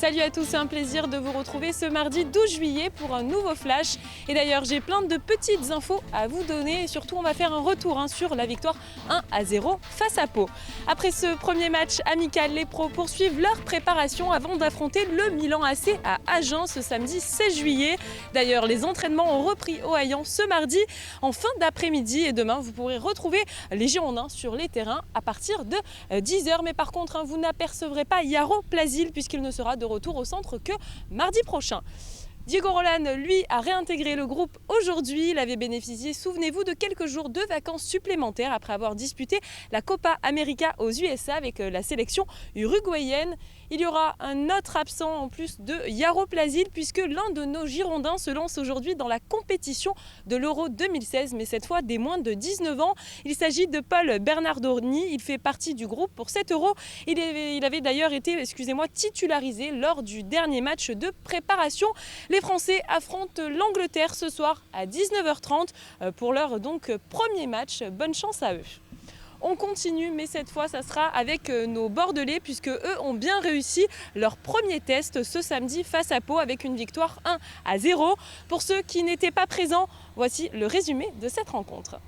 Salut à tous, c'est un plaisir de vous retrouver ce mardi 12 juillet pour un nouveau flash. Et d'ailleurs, j'ai plein de petites infos à vous donner et surtout on va faire un retour sur la victoire 1-0 face à Pau. Après ce premier match amical, les pros poursuivent leur préparation avant d'affronter le Milan AC à Agen ce samedi 16 juillet. D'ailleurs, les entraînements ont repris au Haillan ce mardi en fin d'après-midi et demain vous pourrez retrouver les Girondins sur les terrains à partir de 10h. Mais par contre, vous n'apercevrez pas Yaro Plasil puisqu'il ne sera de retour au centre que mardi prochain. Diego Roland, lui, a réintégré le groupe aujourd'hui. Il avait bénéficié, souvenez-vous, de quelques jours de vacances supplémentaires après avoir disputé la Copa América aux USA avec la sélection uruguayenne. Il y aura un autre absent en plus de Yaro Plasil puisque l'un de nos Girondins se lance aujourd'hui dans la compétition de l'Euro 2016, mais cette fois des moins de 19 ans. Il s'agit de Paul Bernardoni. Il fait partie du groupe pour cet Euro. Il avait d'ailleurs été, titularisé lors du dernier match de préparation. Les Français affrontent l'Angleterre ce soir à 19h30 pour leur premier match. Bonne chance à eux. On continue, mais cette fois, ça sera avec nos Bordelais, puisque eux ont bien réussi leur premier test ce samedi face à Pau avec une victoire 1-0. Pour ceux qui n'étaient pas présents, voici le résumé de cette rencontre.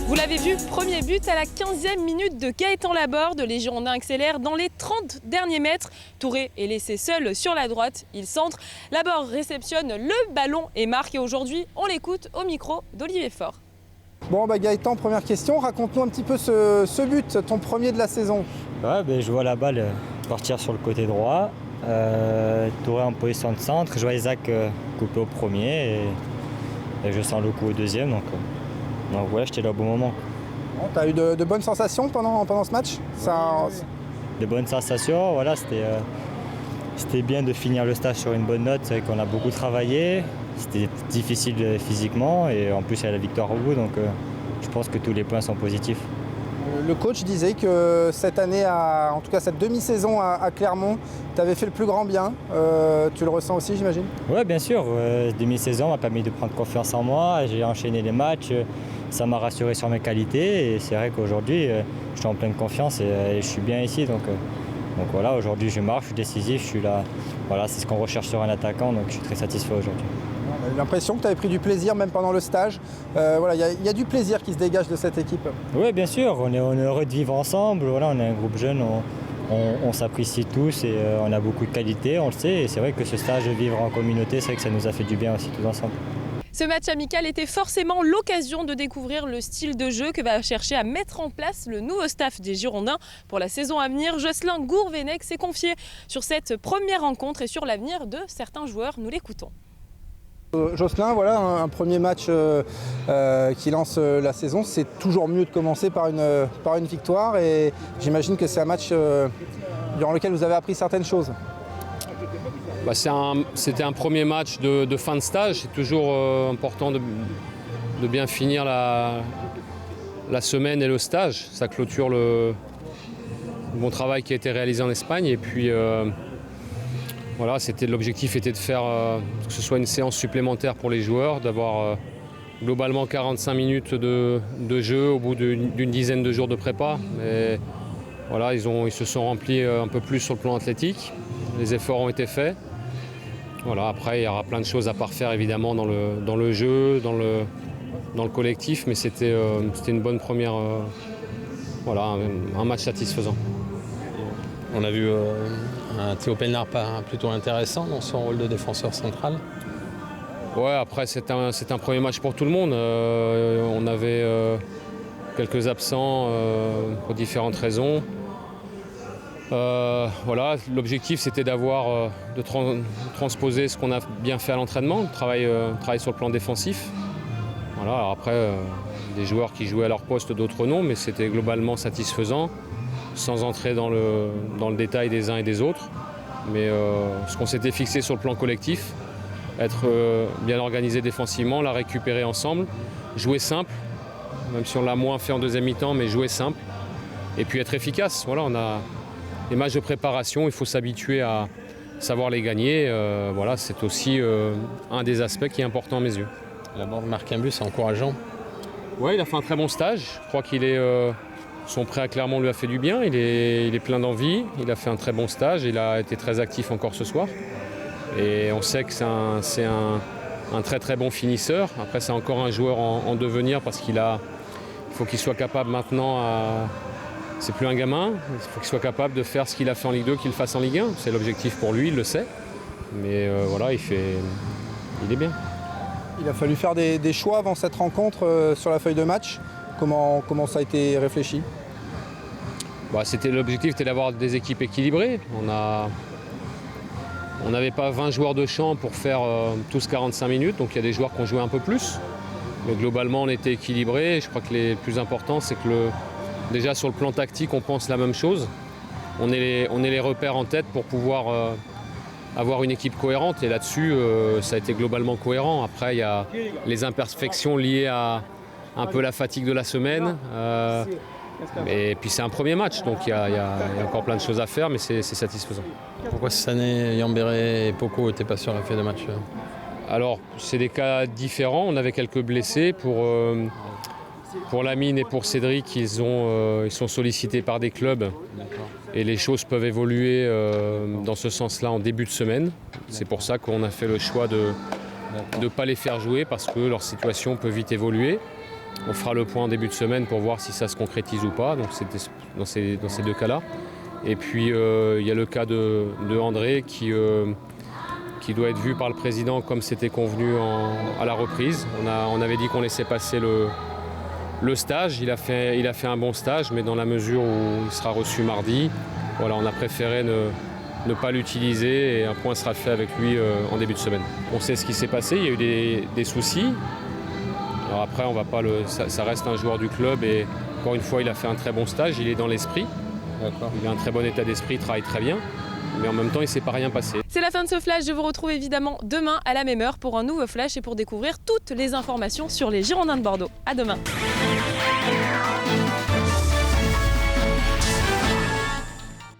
Vous l'avez vu, premier but à la 15e minute de Gaëtan Laborde. Les Girondins accélèrent dans les 30 derniers mètres. Touré est laissé seul sur la droite. Il centre. Laborde réceptionne le ballon et marque. Et aujourd'hui, on l'écoute au micro d'Olivier Faure. Bon Gaëtan, première question. Raconte-nous un petit peu ce but, ton premier de la saison. Ouais, je vois la balle partir sur le côté droit. Touré en position de centre. Je vois Isaac couper au premier et je sens le coup au deuxième. Donc voilà, j'étais là au bon moment. Bon, tu as eu de bonnes sensations pendant ce match? De bonnes sensations, voilà, c'était bien de finir le stage sur une bonne note. C'est vrai qu'on a beaucoup travaillé, c'était difficile physiquement et en plus il y a la victoire au bout, donc je pense que tous les points sont positifs. Le coach disait que cette année, en tout cas cette demi-saison à Clermont, tu avais fait le plus grand bien. Tu le ressens aussi, j'imagine? Oui, bien sûr. Demi-saison m'a permis de prendre confiance en moi. J'ai enchaîné les matchs. Ça m'a rassuré sur mes qualités. Et c'est vrai qu'aujourd'hui, je suis en pleine confiance et je suis bien ici. Donc voilà, aujourd'hui je marche, je suis décisif, je suis là. Voilà, c'est ce qu'on recherche sur un attaquant. Donc je suis très satisfait aujourd'hui. On a eu l'impression que tu avais pris du plaisir même pendant le stage. Voilà, il y a du plaisir qui se dégage de cette équipe. Oui, bien sûr. On est heureux de vivre ensemble. Voilà, on est un groupe jeune. On s'apprécie tous et on a beaucoup de qualités, on le sait. Et c'est vrai que ce stage de vivre en communauté, c'est vrai que ça nous a fait du bien aussi tous ensemble. Ce match amical était forcément l'occasion de découvrir le style de jeu que va chercher à mettre en place le nouveau staff des Girondins pour la saison à venir. Jocelyn Gourvenec s'est confié sur cette première rencontre et sur l'avenir de certains joueurs. Nous l'écoutons. Jocelyn, voilà un premier match qui lance la saison. C'est toujours mieux de commencer par une victoire et j'imagine que c'est un match durant lequel vous avez appris certaines choses. C'était un premier match de fin de stage. C'est toujours important de bien finir la semaine et le stage. Ça clôture le bon travail qui a été réalisé en Espagne. Et puis voilà, l'objectif était de faire que ce soit une séance supplémentaire pour les joueurs, d'avoir globalement 45 minutes de jeu au bout d'une dizaine de jours de prépa. Mais voilà, ils se sont remplis un peu plus sur le plan athlétique. Les efforts ont été faits. Voilà, après, il y aura plein de choses à parfaire évidemment dans le jeu, dans le collectif, mais c'était une bonne première, un match satisfaisant. On a vu un Théo Pelnard plutôt intéressant dans son rôle de défenseur central. Ouais, après c'est un premier match pour tout le monde. On avait quelques absents pour différentes raisons. Voilà, l'objectif c'était de transposer ce qu'on a bien fait à l'entraînement, travailler sur le plan défensif. Voilà, alors après, des joueurs qui jouaient à leur poste, d'autres non, mais c'était globalement satisfaisant, sans entrer dans le détail des uns et des autres. Mais ce qu'on s'était fixé sur le plan collectif, être bien organisé défensivement, la récupérer ensemble, jouer simple, même si on l'a moins fait en deuxième mi-temps, mais jouer simple, et puis être efficace. Voilà, on a les matchs de préparation, il faut s'habituer à savoir les gagner. Voilà, c'est aussi un des aspects qui est important à mes yeux. La bande marque un but, c'est encourageant. Ouais, il a fait un très bon stage. Je crois son prêt à Clermont lui a fait du bien. Il est plein d'envie. Il a fait un très bon stage. Il a été très actif encore ce soir. Et on sait que c'est un très très bon finisseur. Après, c'est encore un joueur en devenir parce il faut qu'il soit capable maintenant c'est plus un gamin, il faut qu'il soit capable de faire ce qu'il a fait en Ligue 2, qu'il le fasse en Ligue 1. C'est l'objectif pour lui, il le sait. Mais voilà, il est bien. Il a fallu faire des choix avant cette rencontre sur la feuille de match. Comment ça a été réfléchi ? L'objectif était d'avoir des équipes équilibrées. On n'avait pas 20 joueurs de champ pour faire tous 45 minutes, donc il y a des joueurs qui ont joué un peu plus. Mais globalement, on était équilibrés. Je crois que le plus important, c'est que déjà sur le plan tactique, on pense la même chose. On est les repères en tête pour pouvoir avoir une équipe cohérente. Et là-dessus, ça a été globalement cohérent. Après, il y a les imperfections liées à un peu la fatigue de la semaine. Et puis c'est un premier match, donc il y a encore plein de choses à faire, mais c'est satisfaisant. Pourquoi cette année, Yambéré et Poko n'étaient pas sur la feuille de match ? Alors, c'est des cas différents. On avait quelques blessés. Pour Lamine et pour Cédric, ils sont sollicités par des clubs. Et les choses peuvent évoluer dans ce sens-là en début de semaine. C'est pour ça qu'on a fait le choix de ne pas les faire jouer parce que leur situation peut vite évoluer. On fera le point en début de semaine pour voir si ça se concrétise ou pas. Donc c'était dans ces deux cas-là. Et puis il y a le cas de André qui doit être vu par le président comme c'était convenu à la reprise. On avait dit qu'on laissait passer le stage. Il a fait un bon stage, mais dans la mesure où il sera reçu mardi, voilà, on a préféré ne pas l'utiliser et un point sera fait avec lui en début de semaine. On sait ce qui s'est passé, il y a eu des soucis. Alors après, on va pas ça reste un joueur du club et encore une fois, il a fait un très bon stage, il est dans l'esprit. D'accord. Il a un très bon état d'esprit, il travaille très bien. Mais en même temps, il ne s'est pas rien passé. C'est la fin de ce flash. Je vous retrouve évidemment demain à la même heure pour un nouveau flash et pour découvrir toutes les informations sur les Girondins de Bordeaux. À demain.